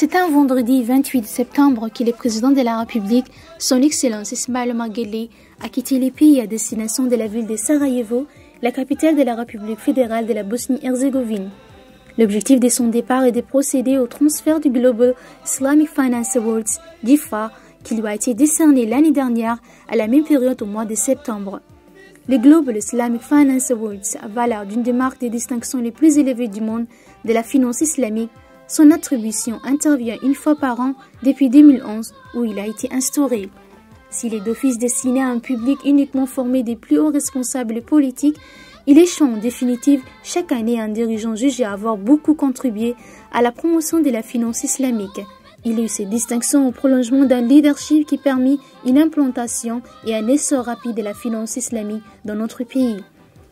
C'est un vendredi 28 septembre que le président de la République, son Excellence Ismail Omar Guelleh, a quitté le pays à destination de la ville de Sarajevo, la capitale de la République fédérale de la Bosnie-Herzégovine. L'objectif de son départ est de procéder au transfert du Global Islamic Finance Awards, GIFA, qui lui a été décerné l'année dernière à la même période au mois de septembre. Le Global Islamic Finance Awards a valeur d'une des marques de distinction les plus élevées du monde de la finance islamique. Son attribution intervient une fois par an depuis 2011 où il a été instauré. S'il est d'office destiné à un public uniquement formé des plus hauts responsables politiques, il échoue en définitive chaque année un dirigeant jugé avoir beaucoup contribué à la promotion de la finance islamique. Il eut ces distinctions au prolongement d'un leadership qui permit une implantation et un essor rapide de la finance islamique dans notre pays.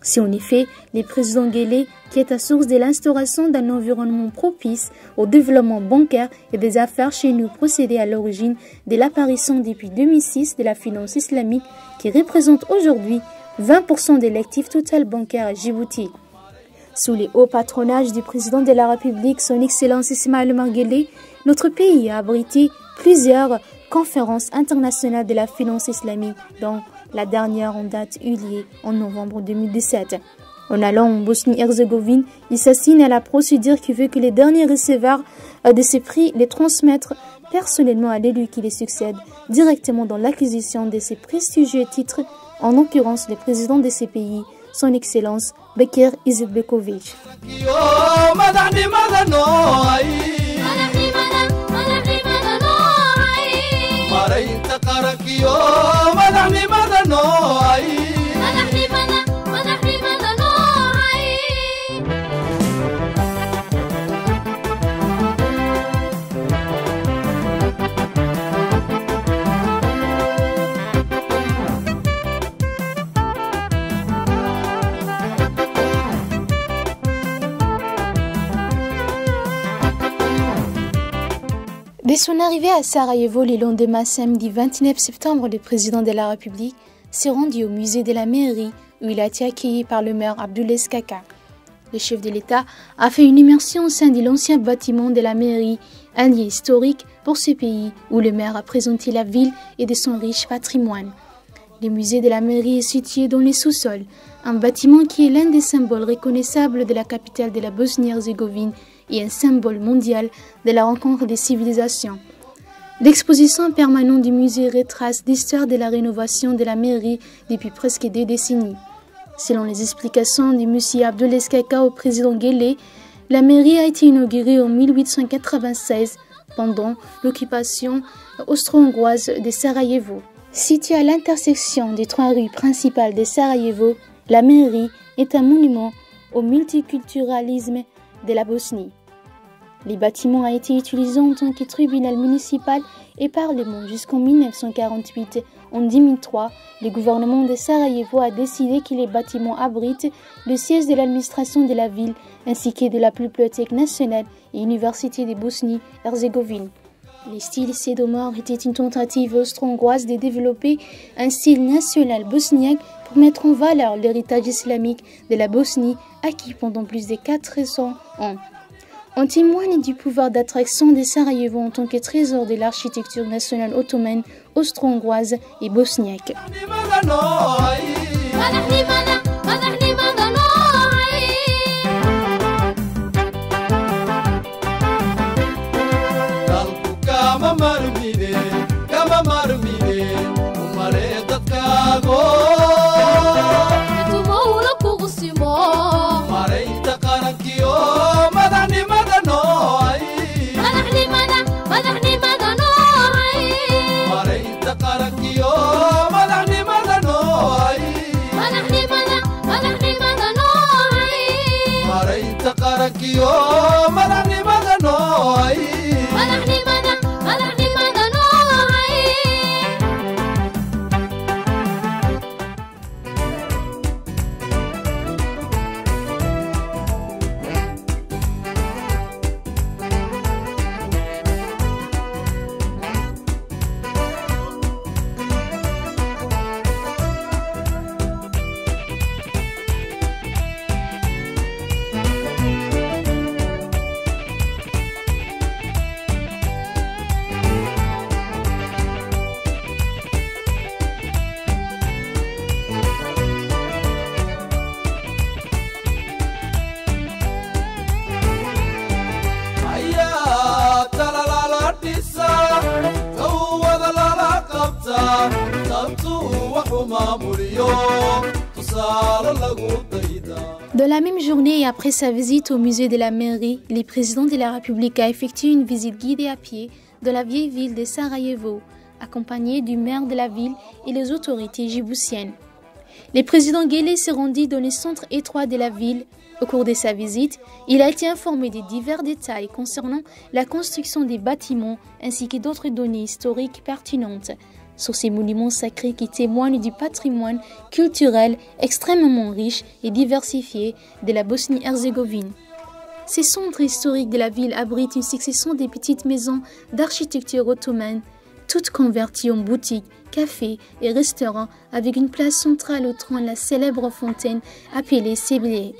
C'est en effet le président Guelleh qui est à source de l'instauration d'un environnement propice au développement bancaire et des affaires chez nous procédé à l'origine de l'apparition depuis 2006 de la finance islamique qui représente aujourd'hui 20% de l'actif total bancaire à Djibouti. Sous les hauts patronages du président de la République, son Excellence Ismail Omar Guelleh, notre pays a abrité plusieurs conférences internationales de la finance islamique, dont la dernière en date eut lieu en novembre 2017. En allant en Bosnie-Herzégovine, il s'assigne à la procédure qui veut que les derniers receveurs de ces prix les transmettent personnellement à l'élu qui les succède, directement dans l'acquisition de ces prestigieux titres, en l'occurrence le président de ces pays, son Excellence Bekir Izetbegovic. Dès son arrivée à Sarajevo le lendemain samedi 29 septembre, le président de la République s'est rendu au musée de la mairie où il a été accueilli par le maire Abdulaziz Kaka. Le chef de l'État a fait une immersion au sein de l'ancien bâtiment de la mairie, un lieu historique pour ce pays où le maire a présenté la ville et de son riche patrimoine. Le musée de la mairie est situé dans les sous-sols, un bâtiment qui est l'un des symboles reconnaissables de la capitale de la Bosnie-Herzégovine et un symbole mondial de la rencontre des civilisations. L'exposition permanente du musée retrace l'histoire de la rénovation de la mairie depuis presque 2 décennies. Selon les explications de M. Abdulaziz Kaka au président Guelleh, la mairie a été inaugurée en 1896 pendant l'occupation austro-hongroise de Sarajevo. Située à l'intersection des 3 rues principales de Sarajevo, la mairie est un monument au multiculturalisme de la Bosnie. Le bâtiment a été utilisé en tant que tribunal municipal et parlement jusqu'en 1948. En 2003, le gouvernement de Sarajevo a décidé que les bâtiments abritent le siège de l'administration de la ville ainsi que de la Bibliothèque nationale et Université de Bosnie-Herzégovine. Le style sédomore était une tentative austro-hongroise de développer un style national bosniaque pour mettre en valeur l'héritage islamique de la Bosnie acquis pendant plus de 400 ans. On témoigne du pouvoir d'attraction de Sarajevo en tant que trésor de l'architecture nationale ottomane, austro-hongroise et bosniaque. Dans la même journée et après sa visite au musée de la mairie, le président de la République a effectué une visite guidée à pied dans la vieille ville de Sarajevo, accompagné du maire de la ville et les autorités djiboutiennes. Le président Guelleh se rendit dans les centres étroits de la ville. Au cours de sa visite, il a été informé des divers détails concernant la construction des bâtiments ainsi que d'autres données historiques pertinentes sur ces monuments sacrés qui témoignent du patrimoine culturel extrêmement riche et diversifié de la Bosnie-Herzégovine. Ces centres historiques de la ville abritent une succession de petites maisons d'architecture ottomane, toutes converties en boutiques, cafés et restaurants avec une place centrale au trône la célèbre fontaine appelée Sebilje.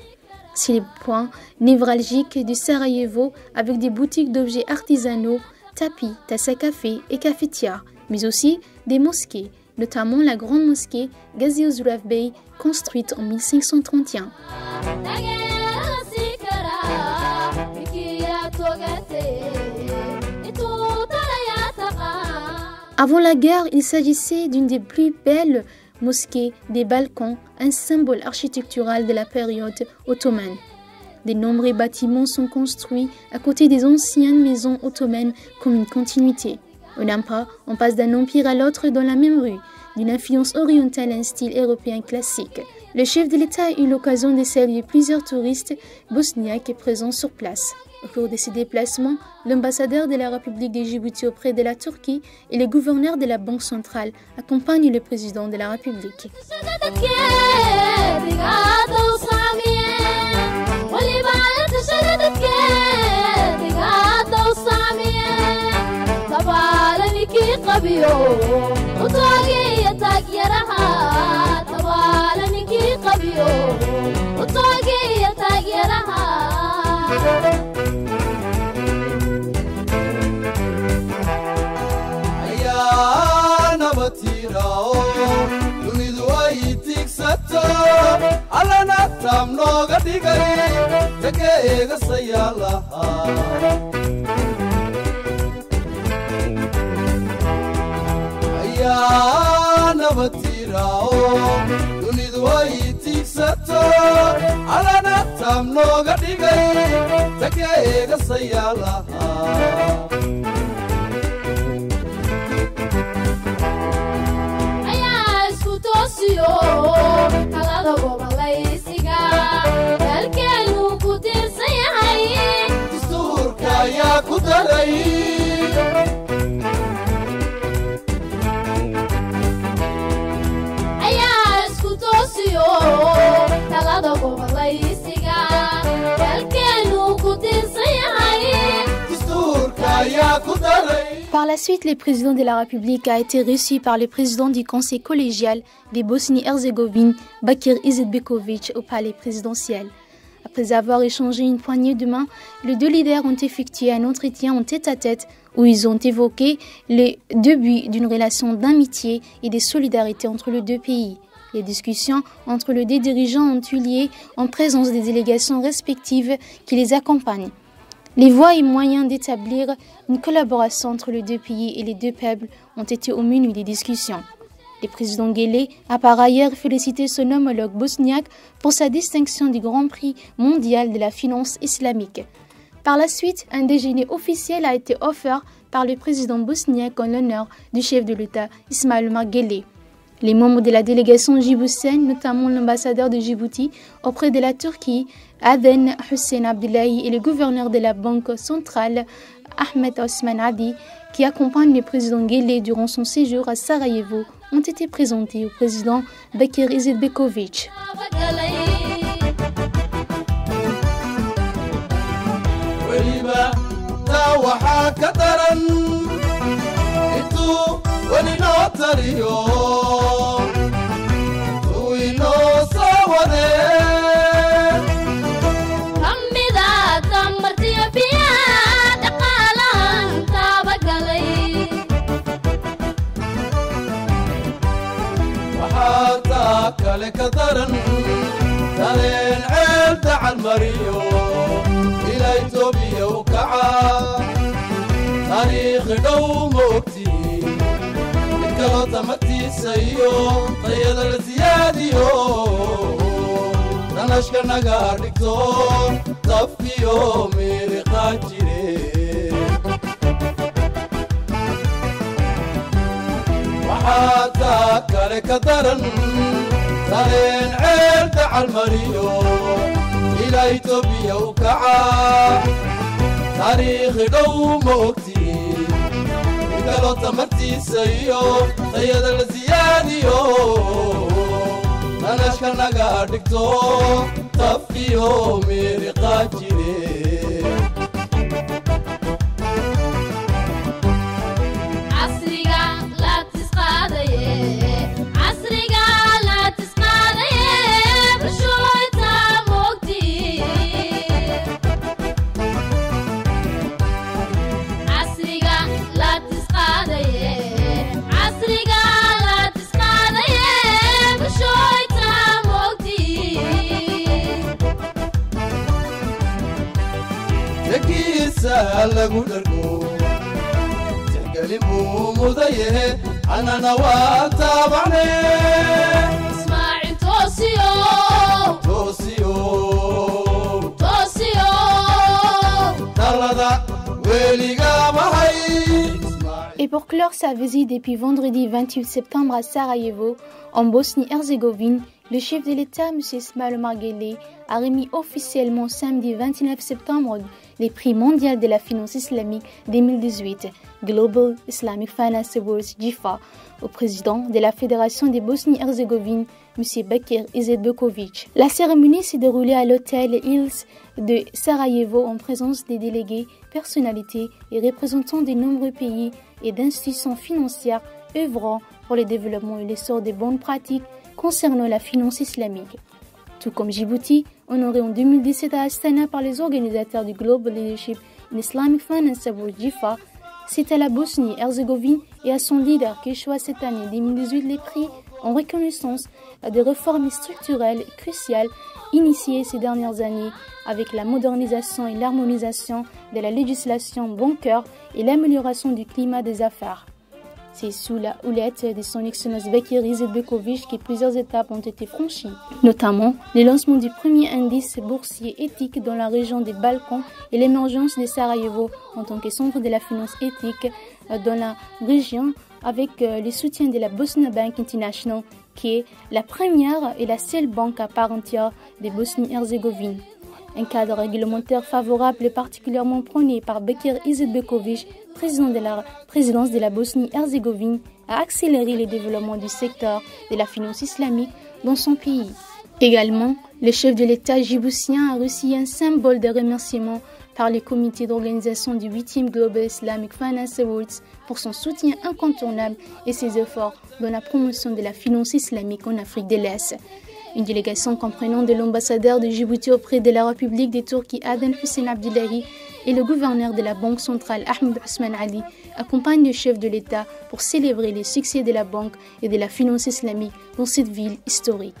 C'est le point névralgique du Sarajevo avec des boutiques d'objets artisanaux, tapis, tasses à café et cafetières, mais aussi des mosquées, notamment la grande mosquée Gazi Osman Bey, construite en 1531. Avant la guerre, il s'agissait d'une des plus belles mosquées des Balkans, un symbole architectural de la période ottomane. De nombreux bâtiments sont construits à côté des anciennes maisons ottomanes comme une continuité. On passe d'un empire à l'autre dans la même rue, d'une influence orientale à un style européen classique. Le chef de l'État a eu l'occasion de saluer plusieurs touristes bosniaques présents sur place. Au cours de ces déplacements, l'ambassadeur de la République de Djibouti auprès de la Turquie et le gouverneur de la Banque centrale accompagnent le président de la République. Par la suite, le président de la République a été reçu par le président du conseil collégial de Bosnie-Herzégovine, Bakir Izetbegović, au palais présidentiel. Après avoir échangé une poignée de main, les deux leaders ont effectué un entretien en tête-à-tête où ils ont évoqué les débuts d'une relation d'amitié et de solidarité entre les deux pays. Les discussions entre les deux dirigeants ont eu lieu en présence des délégations respectives qui les accompagnent. Les voies et moyens d'établir une collaboration entre les deux pays et les deux peuples ont été au menu des discussions. Le président Guelleh a par ailleurs félicité son homologue bosniaque pour sa distinction du Grand Prix mondial de la finance islamique. Par la suite, un déjeuner officiel a été offert par le président bosniaque en l'honneur du chef de l'État Ismail Omar Guelleh. Les membres de la délégation djiboutienne, notamment l'ambassadeur de Djibouti auprès de la Turquie, Aden Hussein Abdullahi, et le gouverneur de la Banque centrale, Ahmed Osman Adi, qui accompagne le président Guelleh durant son séjour à Sarajevo, ont été présentés au président Bakir Izetbegović. تاريخ دوم وقتي الكلام تمتي tamartiisayo tayada la siyaadiyo danashka naga dhigto tafkiyo meeliqa jire waxaata kale ka daran sareen ceelta calmariyo ilaa Itoobiya u kaca taariikhi dhow ma ogtiin inkalo tamartiisayo tayada la siyaadiyo danashka naga dhigto tafkiyo meeliqa jire lagu dhargo tixgelimu mudaye anana waa taabacne ismaaciil toosiyo talada weliga mahay. Et pour clore sa visite depuis vendredi 28 septembre à Sarajevo, en Bosnie-Herzégovine, le chef de l'État, M. Ismail Omar Guelleh, a remis officiellement samedi 29 septembre les prix mondiaux de la finance islamique 2018, Global Islamic Finance Awards GIFA, au président de la Fédération de Bosnie-Herzégovine, M. Bakir Izetbegovic. La cérémonie s'est déroulée à l'hôtel Hills de Sarajevo en présence des délégués, personnalités et représentants de nombreux pays et d'institutions financières œuvrant pour le développement et l'essor des bonnes pratiques concernant la finance islamique. Tout comme Djibouti, honoré en 2017 à Astana par les organisateurs du Global Leadership in Islamic Finance Awards GIFA, c'est à la Bosnie-Herzégovine et à son leader qui choisit cette année 2018 les prix en reconnaissance des réformes structurelles cruciales initiées ces dernières années avec la modernisation et l'harmonisation de la législation bancaire et l'amélioration du climat des affaires. C'est sous la houlette de son excellence Bakir Izetbegovic que plusieurs étapes ont été franchies, notamment le lancement du premier indice boursier éthique dans la région des Balkans et l'émergence de Sarajevo en tant que centre de la finance éthique dans la région avec le soutien de la Bosnia Bank International qui est la première et la seule banque à part entière de Bosnie-Herzégovine. Un cadre réglementaire favorable est particulièrement prôné par Bakir Izetbegovic, président de la présidence de la Bosnie-Herzégovine, a accéléré le développement du secteur de la finance islamique dans son pays. Également, le chef de l'État djiboutien a reçu un symbole de remerciement par le comité d'organisation du 8e Global Islamic Finance Awards pour son soutien incontournable et ses efforts dans la promotion de la finance islamique en Afrique de l'Est. Une délégation comprenant de l'ambassadeur de Djibouti auprès de la République de Turquie, Aden Hussein Abdullahi, et le gouverneur de la Banque centrale, Ahmed Ousmane Ali, accompagne le chef de l'État pour célébrer les succès de la banque et de la finance islamique dans cette ville historique.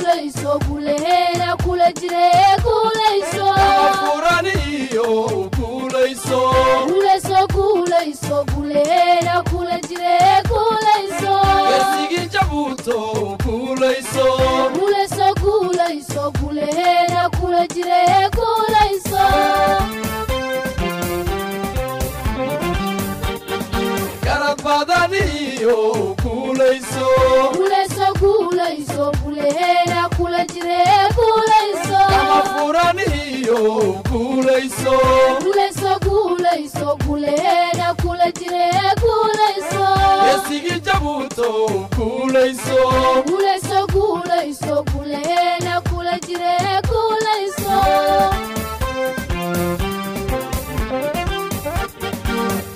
guulayso guleena kula jire guulayso furaniyo guulayso guulayso guulayso guleena kula jire guulayso geesigii jabuuto guulayso guulayso guulayso guleena kula jire guulayso garad badaniyo guulayso guulayso guulayso guleena kula jire guulayso furaniyo guulayso guulayso guulayso guleena kula jire guulayso geesigii jabuuto guulayso guulayso guulayso guleena kula jire guulayso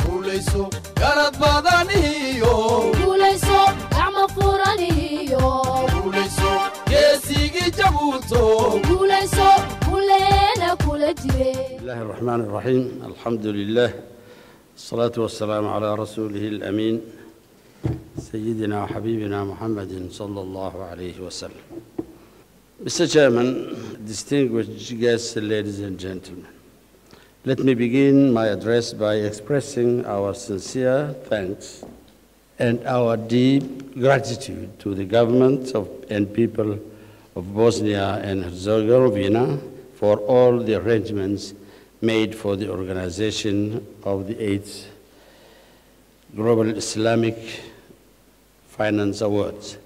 guulayso garad badaniyo guulayso gacmo furaniyo guulayso geesigii jabuuto guulayso guleena kula jire بسم الله الرحمن الرحيم الحمد لله الصلاة والسلام على رسوله الأمين سيدنا وحبيبنا محمد صلى الله عليه وسلم. Mr. Chairman, distinguished guests, ladies and gentlemen, let me begin my address by expressing our sincere thanks and our deep gratitude to the government and people of Bosnia and Herzegovina for all the arrangements made for the organization of the 8th Global Islamic Finance Awards.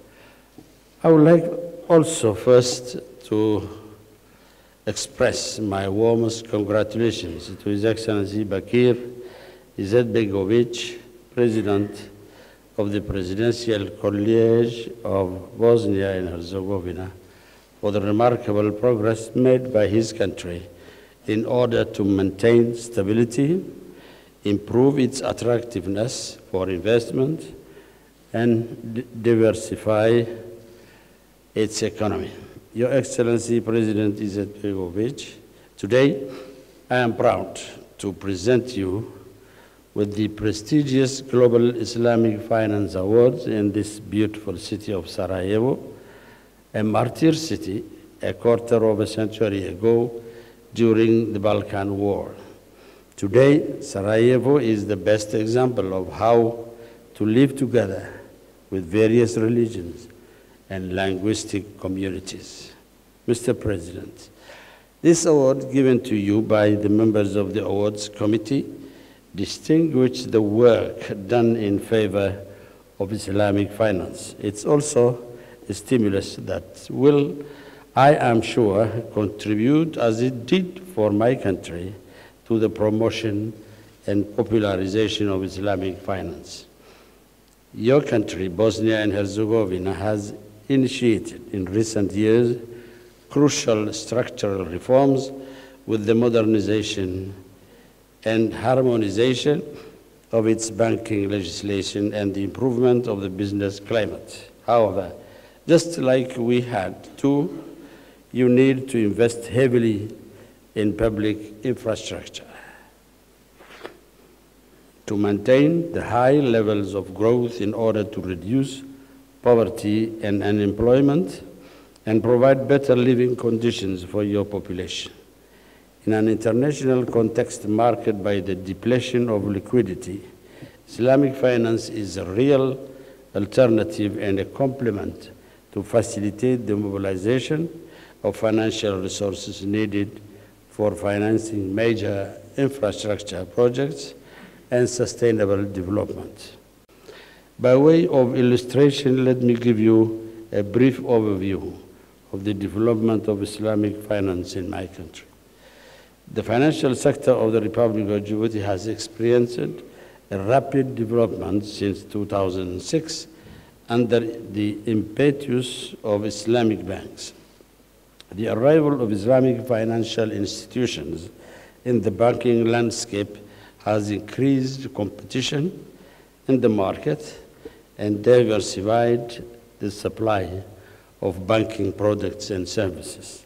I would like also first to express my warmest congratulations to His Excellency Bakir Izetbegovic, President of the Presidential College of Bosnia and Herzegovina, for the remarkable progress made by his country in order to maintain stability, improve its attractiveness for investment, and diversify its economy. Your Excellency President Izetbegovic, today I am proud to present you with the prestigious Global Islamic Finance Awards in this beautiful city of Sarajevo, a martyr city a quarter of a century ago during the Balkan War. Today, Sarajevo is the best example of how to live together with various religions and linguistic communities. Mr. President, this award given to you by the members of the Awards Committee distinguish the work done in favor of Islamic finance. It's also a stimulus that will, I am sure, contribute as it did for my country to the promotion and popularization of Islamic finance. Your country, Bosnia and Herzegovina, has initiated in recent years crucial structural reforms with the modernization and harmonization of its banking legislation and the improvement of the business climate. However, just like we had to, you need to invest heavily in public infrastructure to maintain the high levels of growth in order to reduce poverty and unemployment and provide better living conditions for your population. In an international context marked by the depletion of liquidity, Islamic finance is a real alternative and a complement to facilitate the mobilization of financial resources needed for financing major infrastructure projects and sustainable development. By way of illustration, let me give you a brief overview of the development of Islamic finance in my country. The financial sector of the Republic of Djibouti has experienced a rapid development since 2006 under the impetus of Islamic banks. The arrival of Islamic financial institutions in the banking landscape has increased competition in the market and diversified the supply of banking products and services.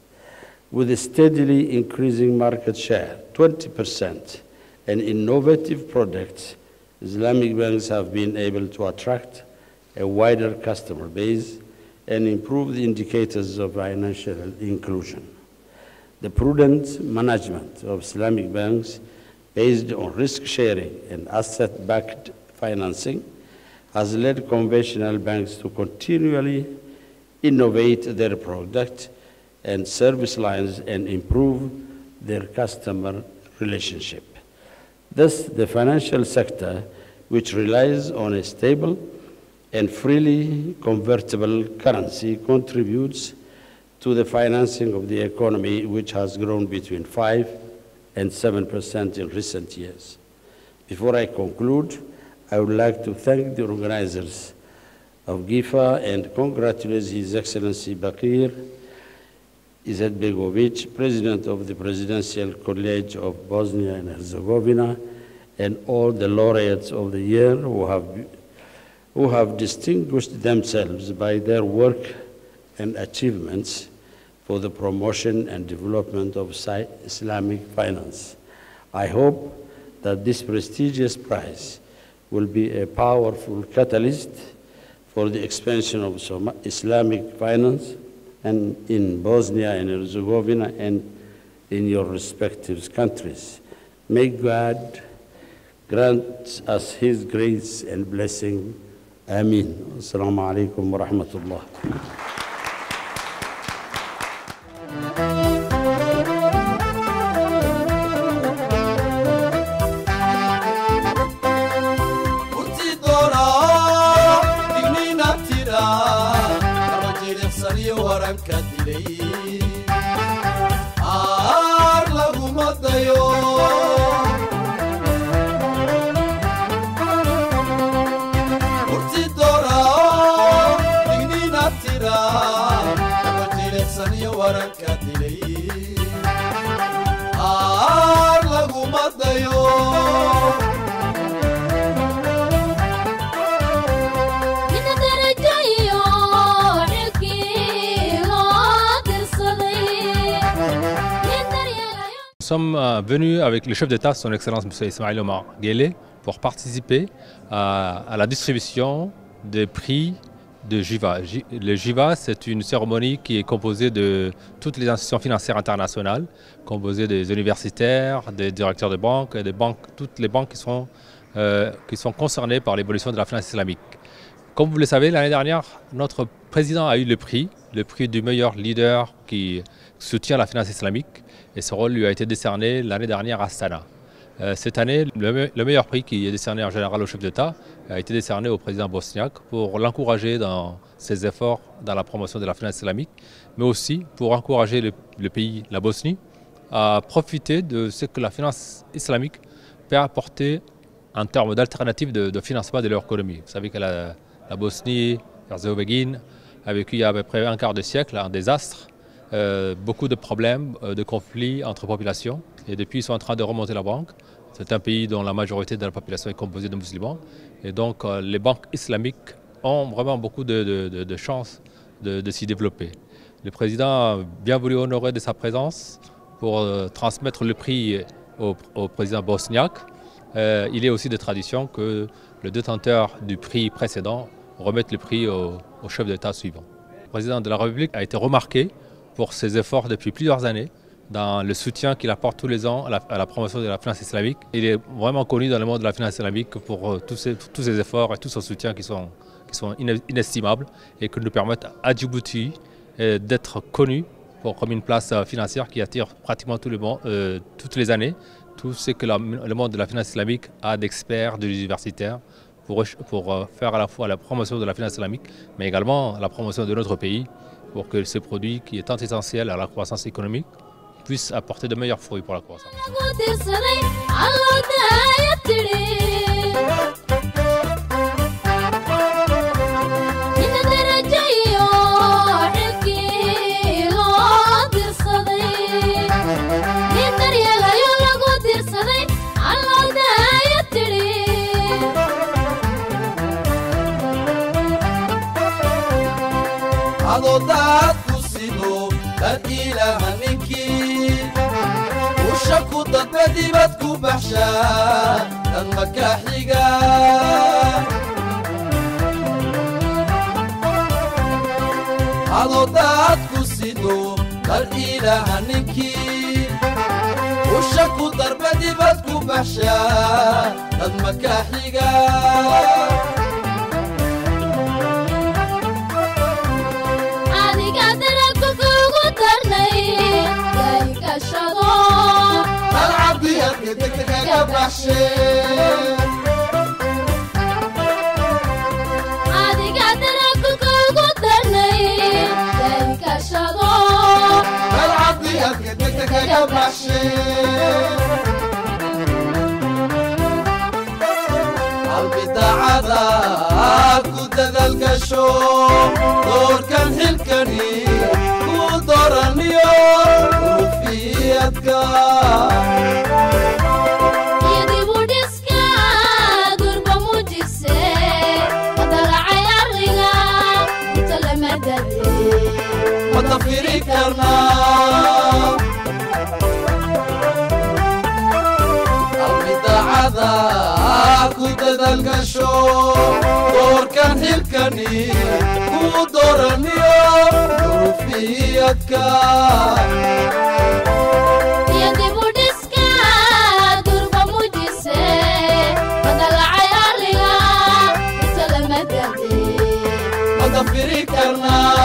With a steadily increasing market share, 20%, and innovative products, Islamic banks have been able to attract a wider customer base and improve the indicators of financial inclusion. The prudent management of Islamic banks based on risk sharing and asset-backed financing has led conventional banks to continually innovate their product and service lines and improve their customer relationship. Thus, the financial sector, which relies on a stable and freely convertible currency, contributes to the financing of the economy, which has grown between 5% and 7% in recent years. Before I conclude, I would like to thank the organizers of GIFA and congratulate His Excellency Bakir Izetbegovic, President of the Presidential College of Bosnia and Herzegovina, and all the laureates of the year who have distinguished themselves by their work and achievements for the promotion and development of Islamic finance. I hope that this prestigious prize will be a powerful catalyst for the expansion of Islamic finance and in Bosnia and Herzegovina and in your respective countries. May God grant us His grace and blessing. Ameen. Assalamu alaikum wa rahmatullah. Nous sommes venus avec le chef d'État, son Excellence M. Ismail Omar Guelleh, pour participer à la distribution des prix de JIVA. Le JIVA, c'est une cérémonie qui est composée de toutes les institutions financières internationales, composée des universitaires, des directeurs de banques, et des banques, toutes les banques qui sont concernées par l'évolution de la finance islamique. Comme vous le savez, l'année dernière, notre président a eu le prix du meilleur leader qui soutient la finance islamique, et ce rôle lui a été décerné l'année dernière à Astana. Cette année, le meilleur prix qui est décerné en général au chef d'État a été décerné au président bosniaque pour l'encourager dans ses efforts dans la promotion de la finance islamique, mais aussi pour encourager le pays, la Bosnie, à profiter de ce que la finance islamique peut apporter en termes d'alternatives de financement de leur économie. Vous savez que la Bosnie-Herzégovine a vécu il y a à peu près un quart de siècle un désastre, beaucoup de problèmes, de conflits entre populations, et depuis ils sont en train de remonter la banque. C'est un pays dont la majorité de la population est composée de musulmans, et donc les banques islamiques ont vraiment beaucoup de chances de s'y développer. Le président a bien voulu honorer de sa présence pour transmettre le prix au président bosniaque. Il est aussi de tradition que le détenteur du prix précédent remette le prix au chef d'État suivant. Le président de la République a été remarqué pour ses efforts depuis plusieurs années dans le soutien qu'il apporte tous les ans à la promotion de la finance islamique. Il est vraiment connu dans le monde de la finance islamique pour tous ses efforts et tout son soutien qui sont inestimables et qui nous permettent à Djibouti d'être connu comme une place financière qui attire pratiquement toutes les années tout ce que le monde de la finance islamique a d'experts, d'universitaires pour faire à la fois la promotion de la finance islamique, mais également la promotion de notre pays pour que ce produit qui est tant essentiel à la croissance économique puisse apporter de meilleurs fruits pour la croissance. Adodadku sido dad ilaha ninkii ushaku dadba dibadku baxshaa dad makaaxiga adodaad ku sido dar ilaaha ninkii usha ku darba dibad ku baxshaa dad makaaxiga adiga darabka kugu darnay gaykashado hal cabdiyadka degta kaga baxshee البداعة كودة القشو دور كان حلكني ودورني وفيتك يدي بوديسكا قرب موجسي قدر عيارنا وتلمددي وتفيري كرنا كودة القشو دور كان حلكني ودورني وفيتك يدي بوديسكا قرب موجسي قدر عيارنا وتلمددي وتفيري كرنا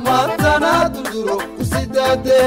Matana duro kusidade